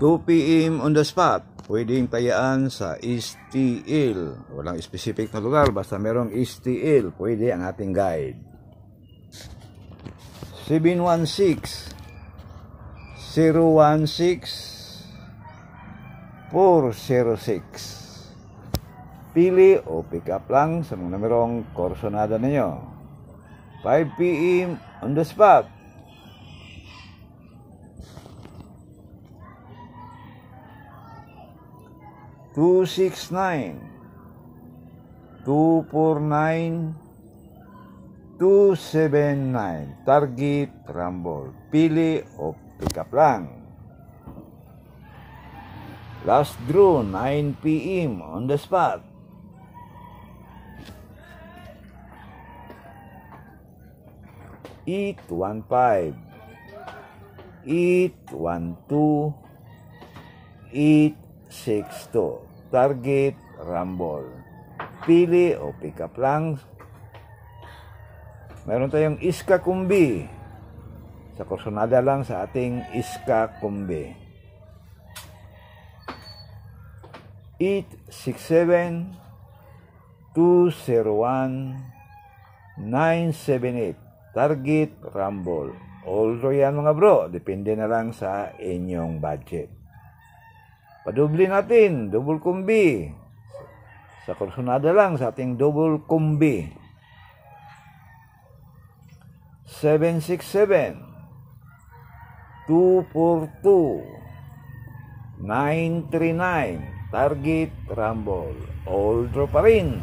2 PM on the spot. Pwedeng tayaan sa STL. Walang specific na lugar, basta merong STL, pwede ang ating guide. 716 016 406. Pili o pick up lang sa mga numerong korsonada ninyo. 5 PM on the spot. 269 249 279. Target Rumble. Pili o pick up lang. Last draw 9 PM on the spot. 815 812 862. Target Rumble. Pili o pick up lang. Meron tayong Iska Kumbi. Sa korsonada lang sa ating Iska Kumbi. 867 201 978. Target Rumble. Although yan mga bro, depende na lang sa inyong budget. Padubli natin, double kumbi. Sa korsonada lang sa ating double kumbi. 767 242 939. Target Rumble. All draw pa rin.